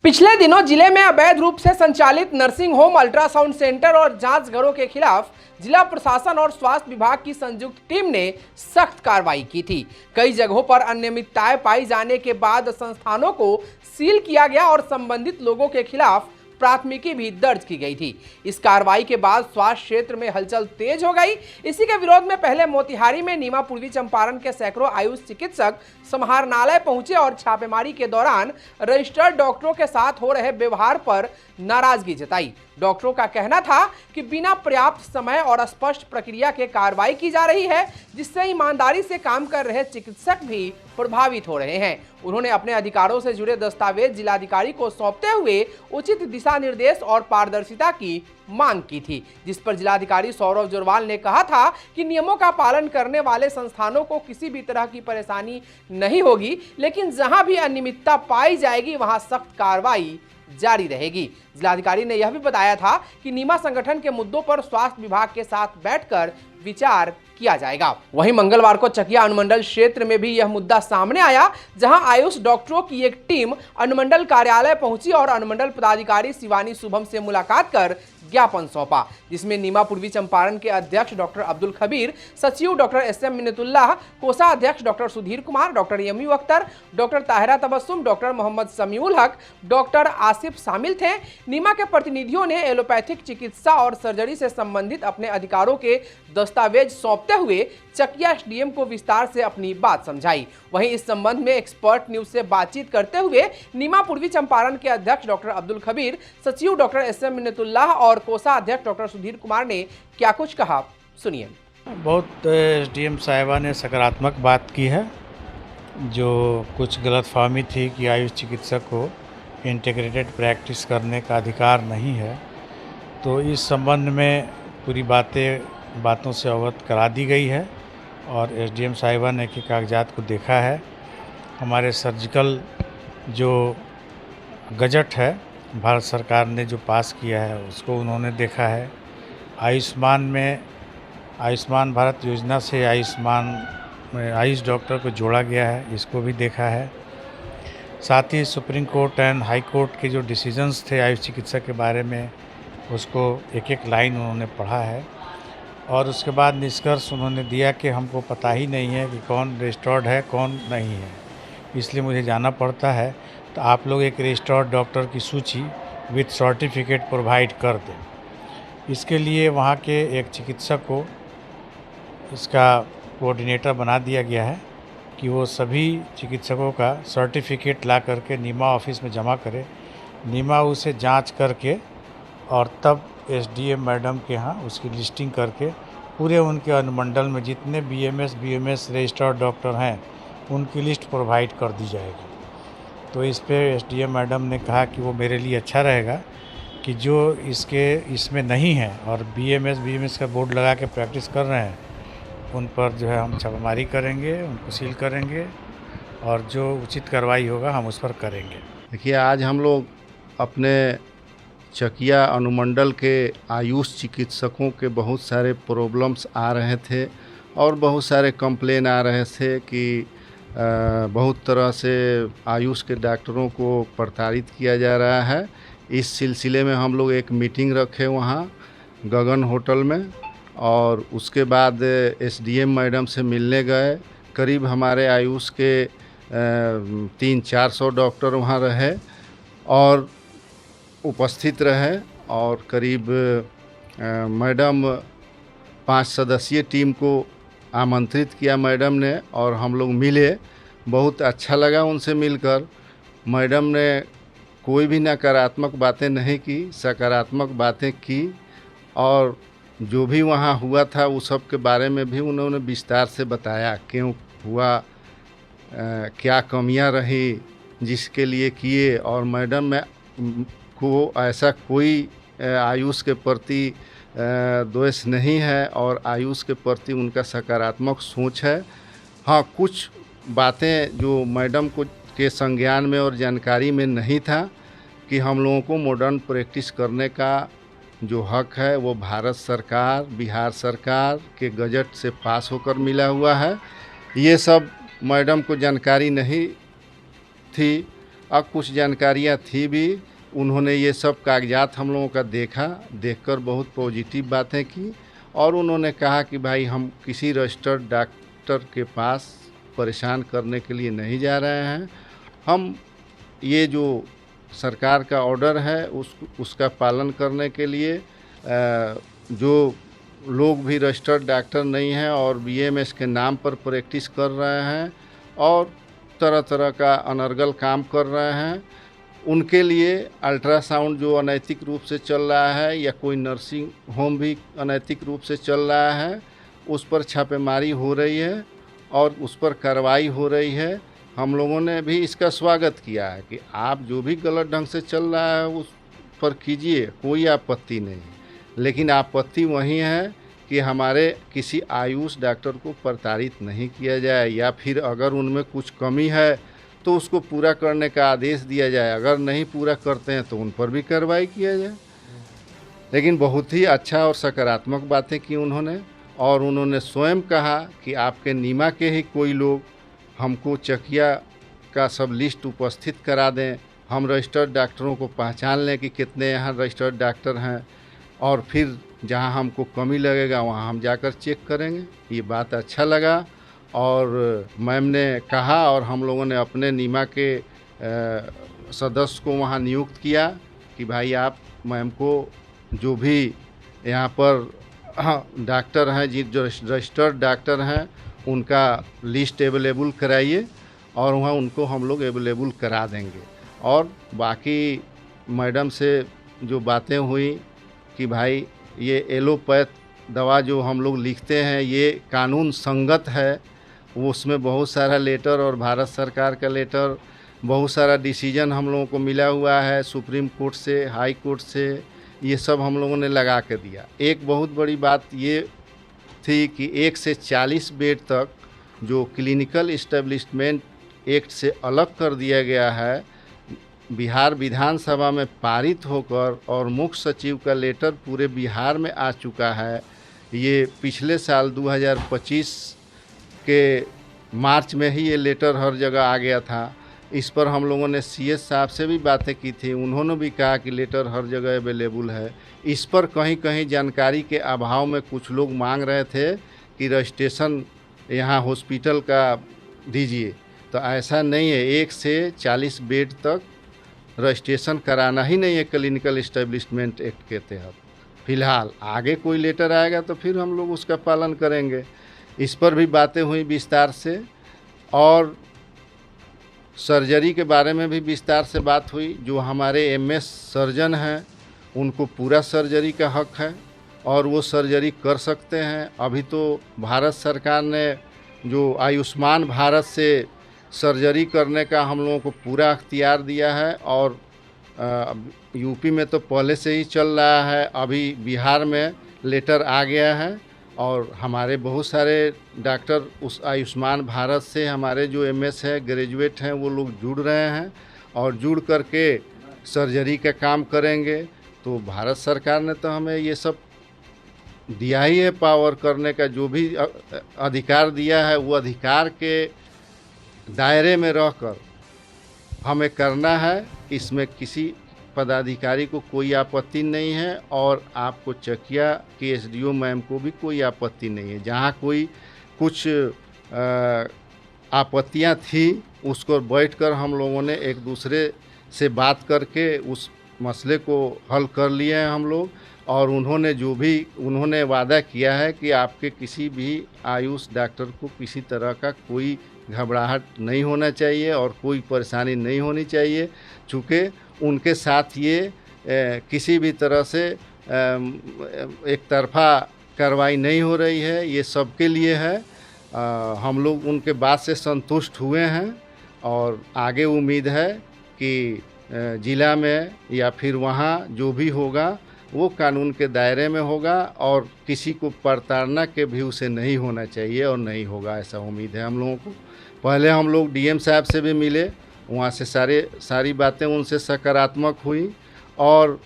पिछले दिनों जिले में अवैध रूप से संचालित नर्सिंग होम, अल्ट्रासाउंड सेंटर और जांच घरों के खिलाफ जिला प्रशासन और स्वास्थ्य विभाग की संयुक्त टीम ने सख्त कार्रवाई की थी। कई जगहों पर अनियमितताएं पाई जाने के बाद संस्थानों को सील किया गया और संबंधित लोगों के खिलाफ प्राथमिकी भी दर्ज की गई थी। इस कार्रवाई के बाद स्वास्थ्य क्षेत्र में हलचल तेज हो गई। इसी के विरोध में पहले मोतिहारी में नीमा पूर्वी चंपारण के सैकड़ों आयुष चिकित्सक समाहरणालय पहुंचे और छापेमारी के दौरान रजिस्टर्ड डॉक्टरों के साथ हो रहे व्यवहार पर नाराजगी जताई। डॉक्टरों का कहना था कि बिना पर्याप्त समय और स्पष्ट प्रक्रिया के कार्रवाई की जा रही है, जिससे ईमानदारी से काम कर रहे चिकित्सक भी प्रभावित हो रहे हैं। उन्होंने अपने अधिकारों से जुड़े दस्तावेज जिलाधिकारी को सौंपते हुए उचित दिशा निर्देश और पारदर्शिता की मांग की थी, जिस पर जिलाधिकारी सौरभ जोरवाल ने कहा था कि नियमों का पालन करने वाले संस्थानों को किसी भी तरह की परेशानी नहीं होगी, लेकिन जहां भी अनियमितता पाई जाएगी वहां सख्त कार्रवाई जारी रहेगी। जिलाधिकारी ने यह भी बताया था कि नीमा संगठन के मुद्दों पर स्वास्थ्य विभाग के साथ बैठकर विचार किया जाएगा। वहीं मंगलवार को चकिया अनुमंडल क्षेत्र में भी यह मुद्दा सामने आया, जहां आयुष डॉक्टरों की एक टीम अनुमंडल कार्यालय पहुंची और अनुमंडल पदाधिकारी शिवानी शुभम से मुलाकात कर ज्ञापन सौंपा, जिसमें नीमा पूर्वी चंपारण के अध्यक्ष डॉक्टर अब्दुल खबीर, सचिव डॉक्टर एस.एम. मिन्नतुल्लाह, कोषाध्यक्ष doctor Sudhir Kumar, doctor Yami Akhtar, doctor Tahira Tabassum, doctor Mohammad Samiul Haque, doctor Asif शामिल थे। नीमा के प्रतिनिधियों ने एलोपैथिक चिकित्सा और सर्जरी से संबंधित अपने अधिकारों के दस्तावेज सौंपते हुए चकिया एसडीएम को विस्तार से अपनी बात समझाई। वहीं इस संबंध में एक्सपर्ट न्यूज से बातचीत करते हुए नीमा पूर्वी चंपारण के अध्यक्ष डॉक्टर अब्दुल खबीर, सचिव डॉक्टर एस.एम. मिन्नतुल्लाह और कोषाध्यक्ष डॉक्टर सुधीर कुमार ने क्या कुछ कहा, सुनिए। बहुत एसडीएम साहिबा ने सकारात्मक बात की है। जो कुछ गलतफहमी थी कि आयुष चिकित्सक को इंटीग्रेटेड प्रैक्टिस करने का अधिकार नहीं है, तो इस संबंध में पूरी बातों से अवगत करा दी गई है और एसडीएम साहिबा ने के कागजात को देखा है। हमारे सर्जिकल जो गजट है भारत सरकार ने जो पास किया है उसको उन्होंने देखा है। आयुष्मान भारत योजना से आयुष डॉक्टर को जोड़ा गया है, इसको भी देखा है। साथ ही supreme court and high court के जो डिसीजंस थे आयुष चिकित्सा के बारे में, उसको एक एक लाइन उन्होंने पढ़ा है और उसके बाद निष्कर्ष उन्होंने दिया कि हमको पता ही नहीं है कि कौन रजिस्टर्ड है कौन नहीं है, इसलिए मुझे जाना पड़ता है। तो आप लोग एक रजिस्टर्ड डॉक्टर की सूची विथ सर्टिफिकेट प्रोवाइड कर दें। इसके लिए वहाँ के एक चिकित्सक को इसका कोऑर्डिनेटर बना दिया गया है कि वो सभी चिकित्सकों का सर्टिफिकेट ला करके नीमा ऑफिस में जमा करे। नीमा उसे जांच करके और तब एसडीएम मैडम के यहाँ उसकी लिस्टिंग करके पूरे उनके अनुमंडल में जितने बीएमएस रजिस्टर्ड डॉक्टर हैं उनकी लिस्ट प्रोवाइड कर दी जाएगी। तो इस पे एसडीएम मैडम ने कहा कि वो मेरे लिए अच्छा रहेगा कि जो इसमें नहीं है और बीएमएस का बोर्ड लगा के प्रैक्टिस कर रहे हैं उन पर जो है हम छापेमारी करेंगे, उनको सील करेंगे और जो उचित कार्रवाई होगा हम उस पर करेंगे। देखिए, आज हम लोग अपने चकिया अनुमंडल के आयुष चिकित्सकों के बहुत सारे प्रॉब्लम्स आ रहे थे और बहुत सारे कंप्लेन आ रहे थे कि बहुत तरह से आयुष के डॉक्टरों को प्रताड़ित किया जा रहा है। इस सिलसिले में हम लोग एक मीटिंग रखे वहाँ गगन होटल में और उसके बाद एसडीएम मैडम से मिलने गए। करीब हमारे आयुष के 300-400 डॉक्टर वहाँ रहे और उपस्थित रहे और करीब मैडम 5 सदस्यीय टीम को आमंत्रित किया मैडम ने और हम लोग मिले। बहुत अच्छा लगा उनसे मिलकर। मैडम ने कोई भी नकारात्मक बातें नहीं की, सकारात्मक बातें की और जो भी वहाँ हुआ था उस सब के बारे में भी उन्होंने विस्तार से बताया, क्यों हुआ, क्या कमियां रही जिसके लिए किए। और मैडम में को ऐसा कोई आयुष के प्रति द्वेष नहीं है और आयुष के प्रति उनका सकारात्मक सोच है। हाँ, कुछ बातें जो मैडम को के संज्ञान में और जानकारी में नहीं था कि हम लोगों को मॉडर्न प्रैक्टिस करने का जो हक है वो भारत सरकार, बिहार सरकार के गजट से पास होकर मिला हुआ है। ये सब मैडम को जानकारी नहीं थी और कुछ जानकारियाँ थी भी। उन्होंने ये सब कागजात हम लोगों का देखा, देखकर बहुत पॉजिटिव बातें की और उन्होंने कहा कि भाई हम किसी रजिस्टर्ड डॉक्टर के पास परेशान करने के लिए नहीं जा रहे हैं। हम ये जो सरकार का ऑर्डर है उसका पालन करने के लिए जो लोग भी रजिस्टर्ड डॉक्टर नहीं हैं और बीएमएस के नाम पर प्रैक्टिस कर रहे हैं और तरह तरह का अनर्गल काम कर रहे हैं, उनके लिए अल्ट्रासाउंड जो अनैतिक रूप से चल रहा है या कोई नर्सिंग होम भी अनैतिक रूप से चल रहा है, उस पर छापेमारी हो रही है और उस पर कार्रवाई हो रही है। हम लोगों ने भी इसका स्वागत किया है कि आप जो भी गलत ढंग से चल रहा है उस पर कीजिए, कोई आपत्ति नहीं। लेकिन आपत्ति वहीं है कि हमारे किसी आयुष डॉक्टर को प्रताड़ित नहीं किया जाए या फिर अगर उनमें कुछ कमी है तो उसको पूरा करने का आदेश दिया जाए, अगर नहीं पूरा करते हैं तो उन पर भी कार्रवाई किया जाए। लेकिन बहुत ही अच्छा और सकारात्मक बातें की उन्होंने और उन्होंने स्वयं कहा कि आपके नीमा के ही कोई लोग हमको चकिया का सब लिस्ट उपस्थित करा दें, हम रजिस्टर्ड डॉक्टरों को पहचान लें कि कितने यहाँ रजिस्टर्ड डॉक्टर हैं और फिर जहाँ हमको कमी लगेगा वहाँ हम जाकर चेक करेंगे। ये बात अच्छा लगा और मैम ने कहा और हम लोगों ने अपने नीमा के सदस्य को वहाँ नियुक्त किया कि भाई आप मैम को जो भी यहाँ पर डॉक्टर हैं जो रजिस्टर्ड डॉक्टर हैं उनका लिस्ट अवेलेबल कराइए और वहाँ उनको हम लोग अवेलेबल करा देंगे। और बाकी मैडम से जो बातें हुई कि भाई ये एलोपैथ दवा जो हम लोग लिखते हैं ये कानून संगत है, वो उसमें बहुत सारा लेटर और भारत सरकार का लेटर, बहुत सारा डिसीजन हम लोगों को मिला हुआ है सुप्रीम कोर्ट से, हाई कोर्ट से, ये सब हम लोगों ने लगा के दिया। एक बहुत बड़ी बात ये थी कि 1 से 40 बेड तक जो क्लिनिकल इस्टेब्लिशमेंट एक्ट से अलग कर दिया गया है, बिहार विधानसभा में पारित होकर और मुख्य सचिव का लेटर पूरे बिहार में आ चुका है। ये पिछले साल 2025 के मार्च में ही ये लेटर हर जगह आ गया था। इस पर हम लोगों ने सीएस साहब से भी बातें की थी, उन्होंने भी कहा कि लेटर हर जगह अवेलेबल है। इस पर कहीं कहीं जानकारी के अभाव में कुछ लोग मांग रहे थे कि रजिस्ट्रेशन यहाँ हॉस्पिटल का दीजिए, तो ऐसा नहीं है। 1 से 40 बेड तक रजिस्ट्रेशन कराना ही नहीं है क्लिनिकल इस्टेब्लिशमेंट एक्ट के तहत। फ़िलहाल आगे कोई लेटर आएगा तो फिर हम लोग उसका पालन करेंगे। इस पर भी बातें हुई विस्तार से और सर्जरी के बारे में भी विस्तार से बात हुई। जो हमारे एमएस सर्जन हैं उनको पूरा सर्जरी का हक है और वो सर्जरी कर सकते हैं। अभी तो भारत सरकार ने जो आयुष्मान भारत से सर्जरी करने का हम लोगों को पूरा अख्तियार दिया है और यूपी में तो पहले से ही चल रहा है, अभी बिहार में लेटर आ गया है और हमारे बहुत सारे डॉक्टर उस आयुष्मान भारत से हमारे जो एमएस है ग्रेजुएट हैं वो लोग जुड़ रहे हैं और जुड़ करके सर्जरी का काम करेंगे। तो भारत सरकार ने तो हमें ये सब दिया ही है, पावर करने का जो भी अधिकार दिया है वो अधिकार के दायरे में रहकर हमें करना है। इसमें किसी पदाधिकारी को कोई आपत्ति नहीं है और आपको चकिया के एसडीओ मैम को भी कोई आपत्ति नहीं है। जहाँ कोई कुछ आपत्तियाँ थी उसको बैठकर हम लोगों ने एक दूसरे से बात करके उस मसले को हल कर लिए हैं हम लोग। और उन्होंने वादा किया है कि आपके किसी भी आयुष डॉक्टर को किसी तरह का कोई घबराहट नहीं होना चाहिए और कोई परेशानी नहीं होनी चाहिए। चूँकि उनके साथ ये किसी भी तरह से एक तरफा कार्रवाई नहीं हो रही है, ये सबके लिए है। हम लोग उनके बात से संतुष्ट हुए हैं और आगे उम्मीद है कि ज़िला में या फिर वहाँ जो भी होगा वो कानून के दायरे में होगा और किसी को प्रताड़ना के व्यू से नहीं होना चाहिए और नहीं होगा, ऐसा उम्मीद है हम लोगों को। पहले हम लोग डीएम साहब से भी मिले, वहाँ से सारी बातें उनसे सकारात्मक हुई और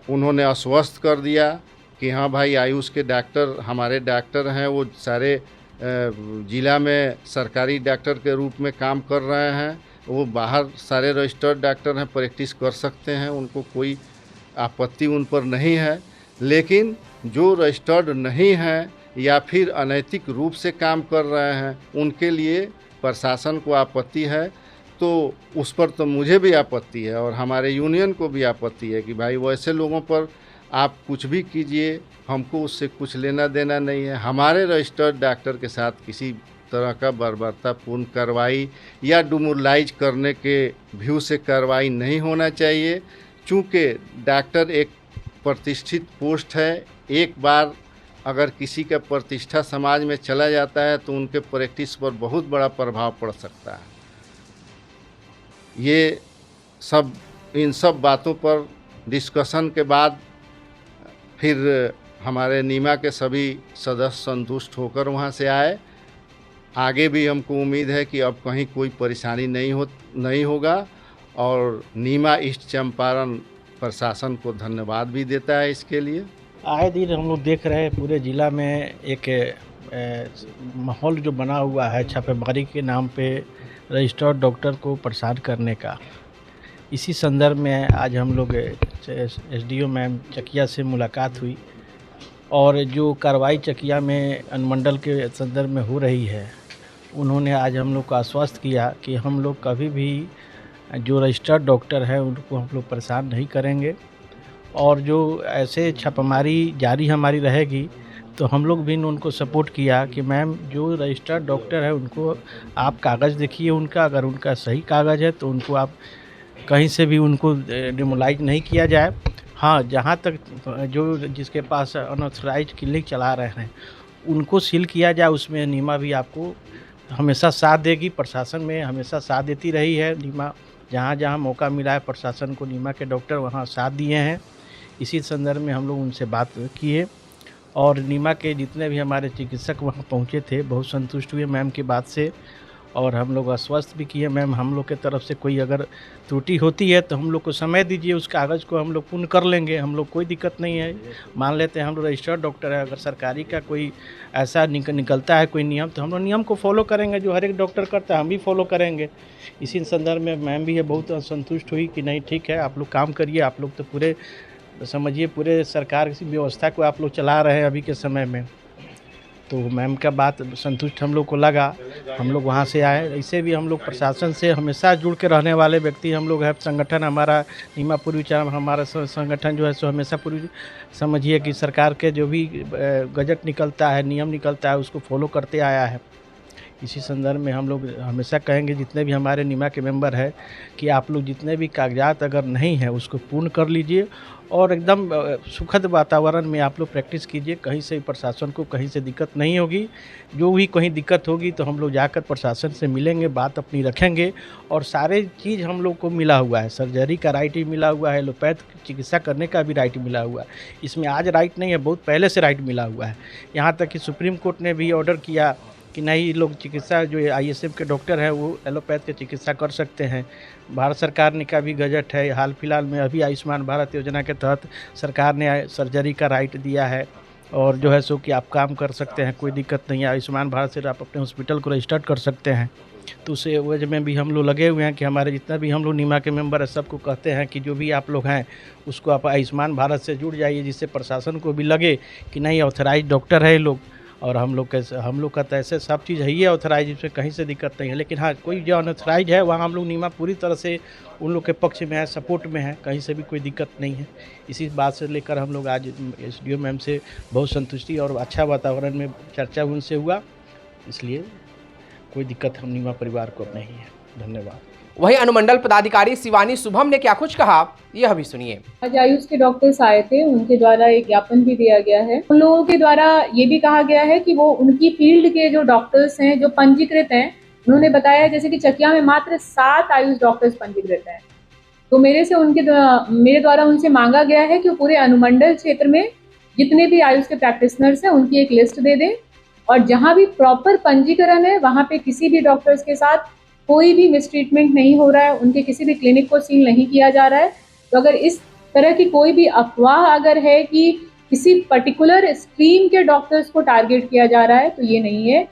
उन्होंने आश्वस्त कर दिया कि हाँ भाई आयुष के डॉक्टर हमारे डॉक्टर हैं, वो सारे ज़िला में सरकारी डॉक्टर के रूप में काम कर रहे हैं। वो बाहर सारे रजिस्टर्ड डॉक्टर हैं, प्रैक्टिस कर सकते हैं, उनको कोई आपत्ति उन पर नहीं है। लेकिन जो रजिस्टर्ड नहीं हैं या फिर अनैतिक रूप से काम कर रहे हैं, उनके लिए प्रशासन को आपत्ति है। तो उस पर तो मुझे भी आपत्ति है और हमारे यूनियन को भी आपत्ति है कि भाई वैसे लोगों पर आप कुछ भी कीजिए, हमको उससे कुछ लेना देना नहीं है। हमारे रजिस्टर्ड डॉक्टर के साथ किसी तरह का बर्बरतापूर्ण कार्रवाई या डिमोरलाइज करने के व्यू से कार्रवाई नहीं होना चाहिए। चूँकि डॉक्टर एक प्रतिष्ठित पोस्ट है, एक बार अगर किसी का प्रतिष्ठा समाज में चला जाता है तो उनके प्रैक्टिस पर बहुत बड़ा प्रभाव पड़ सकता है। ये सब इन सब बातों पर डिस्कशन के बाद फिर हमारे नीमा के सभी सदस्य संतुष्ट होकर वहाँ से आए। आगे भी हमको उम्मीद है कि अब कहीं कोई परेशानी नहीं होगा और नीमा ईस्ट चंपारण प्रशासन को धन्यवाद भी देता है इसके लिए। आए दिन हम लोग देख रहे हैं पूरे ज़िला में एक माहौल जो बना हुआ है छापेमारी के नाम पे रजिस्टर्ड डॉक्टर को परेशान करने का। इसी संदर्भ में आज हम लोग एसडीओ मैम चकिया से मुलाकात हुई और जो कार्रवाई चकिया में अनुमंडल के संदर्भ में हो रही है, उन्होंने आज हम लोग को आश्वस्त किया कि हम लोग कभी भी जो रजिस्टर्ड डॉक्टर है उनको हम लोग परेशान नहीं करेंगे और जो ऐसे छापेमारी जारी हमारी रहेगी तो हम लोग भी उनको सपोर्ट किया कि मैम जो रजिस्टर्ड डॉक्टर है उनको आप कागज़ देखिए उनका, अगर उनका सही कागज़ है तो उनको आप कहीं से भी उनको डिमोलाइज नहीं किया जाए। हाँ, जहाँ तक जो जिसके पास अनऑथराइज क्लिनिक चला रहे हैं उनको सील किया जाए, उसमें नीमा भी आपको हमेशा साथ देगी। प्रशासन में हमेशा साथ देती रही है नीमा, जहाँ जहाँ मौका मिला है प्रशासन को नीमा के डॉक्टर वहाँ साथ दिए हैं। इसी संदर्भ में हम लोग उनसे बात किए और नीमा के जितने भी हमारे चिकित्सक वहाँ पहुँचे थे बहुत संतुष्ट हुए मैम की बात से और हम लोग आश्वस्त भी किए मैम हम लोग के तरफ से कोई अगर त्रुटि होती है तो हम लोग को समय दीजिए, उस कागज़ को हम लोग पूर्ण कर लेंगे, हम लोग कोई दिक्कत नहीं है। मान लेते हैं हम लोग रजिस्टर्ड डॉक्टर है, अगर सरकारी का कोई ऐसा निकलता है कोई नियम तो हम लोग नियम को फॉलो करेंगे, जो हर एक डॉक्टर करता है हम भी फॉलो करेंगे। इसी संदर्भ में मैम भी बहुत संतुष्ट हुई कि नहीं ठीक है, आप लोग काम करिए, आप लोग तो पूरे समझिए पूरे सरकार की व्यवस्था को आप लोग चला रहे हैं अभी के समय में। तो मैम का बात संतुष्ट हम लोग को लगा, हम लोग वहाँ से आए। ऐसे भी हम लोग प्रशासन से हमेशा जुड़ के रहने वाले व्यक्ति हम लोग हैं। संगठन हमारा नीमा पूर्वी चंपारण हमारा संगठन जो है सो हमेशा पूरी समझिए कि सरकार के जो भी गजट निकलता है, नियम निकलता है, उसको फॉलो करते आया है। इसी संदर्भ में हम लोग हमेशा कहेंगे जितने भी हमारे नीमा के मेंबर हैं कि आप लोग जितने भी कागजात अगर नहीं हैं उसको पूर्ण कर लीजिए और एकदम सुखद वातावरण में आप लोग प्रैक्टिस कीजिए। कहीं से प्रशासन को कहीं से दिक्कत नहीं होगी। जो भी कहीं दिक्कत होगी तो हम लोग जाकर प्रशासन से मिलेंगे, बात अपनी रखेंगे और सारे चीज़ हम लोग को मिला हुआ है। सर्जरी का राइट भी मिला हुआ है, एलोपैथ चिकित्सा करने का भी राइट मिला हुआ है। इसमें आज राइट नहीं है, बहुत पहले से राइट मिला हुआ है। यहाँ तक कि सुप्रीम कोर्ट ने भी ऑर्डर किया कि नहीं, लोग चिकित्सा जो ISM के डॉक्टर हैं वो एलोपैथ की चिकित्सा कर सकते हैं। भारत सरकार ने का भी गजट है, हाल फिलहाल में अभी आयुष्मान भारत योजना के तहत सरकार ने सर्जरी का राइट दिया है और जो है सो कि आप काम कर सकते हैं, कोई दिक्कत नहीं है। आयुष्मान भारत से आप अपने हॉस्पिटल को रजिस्टर्ड कर सकते हैं। तो उस वजह में भी हम लोग लगे हुए हैं कि हमारे जितना भी हम लोग नीमा के मेंबर है सबको कहते हैं कि जो भी आप लोग हैं उसको आप आयुष्मान भारत से जुड़ जाइए, जिससे प्रशासन को भी लगे कि नहीं ऑथराइज डॉक्टर है लोग। और हम लोग का तो ऐसे सब चीज़ है ही है ऑथराइज, इसमें कहीं से दिक्कत नहीं है। लेकिन हाँ, कोई जो अनऑथराइज है वहाँ हम लोग नीमा पूरी तरह से उन लोग के पक्ष में है, सपोर्ट में है, कहीं से भी कोई दिक्कत नहीं है। इसी बात से लेकर हम लोग आज SDO मैम से बहुत संतुष्टि और अच्छा वातावरण में चर्चा उनसे हुआ, इसलिए कोई दिक्कत हम नीमा परिवार को नहीं है। धन्यवाद। वहीं अनुमंडल पदाधिकारी शिवानी शुभम ने क्या कुछ कहा, यह भी सुनिए। आज आयुष के डॉक्टर्स आए थे, उनके द्वारा एक ज्ञापन भी दिया गया है। उन लोगों के द्वारा ये भी कहा गया है कि वो उनकी फील्ड के जो डॉक्टर्स हैं जो पंजीकृत हैं, उन्होंने बताया जैसे कि चकिया में मात्र 7 आयुष डॉक्टर्स पंजीकृत हैं। तो मेरे द्वारा उनसे मांगा गया है कि पूरे अनुमंडल क्षेत्र में जितने भी आयुष के प्रैक्टिशनर्स हैं उनकी एक लिस्ट दे दें और जहाँ भी प्रॉपर पंजीकरण है वहाँ पे किसी भी डॉक्टर्स के साथ कोई भी मिसट्रीटमेंट नहीं हो रहा है, उनके किसी भी क्लिनिक को सील नहीं किया जा रहा है। तो अगर इस तरह की कोई भी अफवाह अगर है कि किसी पर्टिकुलर स्ट्रीम के डॉक्टर्स को टारगेट किया जा रहा है तो ये नहीं है।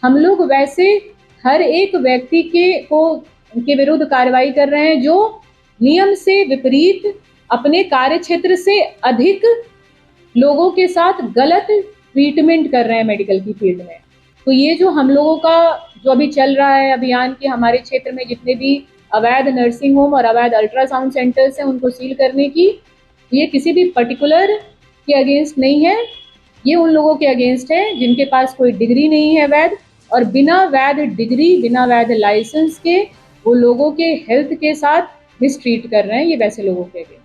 हम लोग वैसे हर एक व्यक्ति को उनके विरुद्ध कार्रवाई कर रहे हैं जो नियम से विपरीत अपने कार्य क्षेत्र से अधिक लोगों के साथ गलत ट्रीटमेंट कर रहे हैं मेडिकल की फील्ड में। तो ये जो हम लोगों का जो अभी चल रहा है अभियान कि हमारे क्षेत्र में जितने भी अवैध नर्सिंग होम और अवैध अल्ट्रासाउंड सेंटर्स हैं उनको सील करने की, ये किसी भी पर्टिकुलर के अगेंस्ट नहीं है, ये उन लोगों के अगेंस्ट है जिनके पास कोई डिग्री नहीं है वैध, और बिना वैध डिग्री बिना वैध लाइसेंस के वो लोगों के हेल्थ के साथ मिसट्रीट कर रहे हैं, ये वैसे लोगों के अगेंस्ट।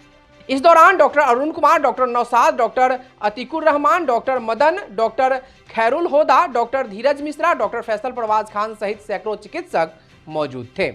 इस दौरान doctor Arun Kumar, doctor Naushad, doctor Atiqur Rahman, doctor Madan, doctor Khairul Hoda, doctor Dheeraj Mishra, doctor Faisal Parwaz Khan सहित सैकड़ों चिकित्सक मौजूद थे।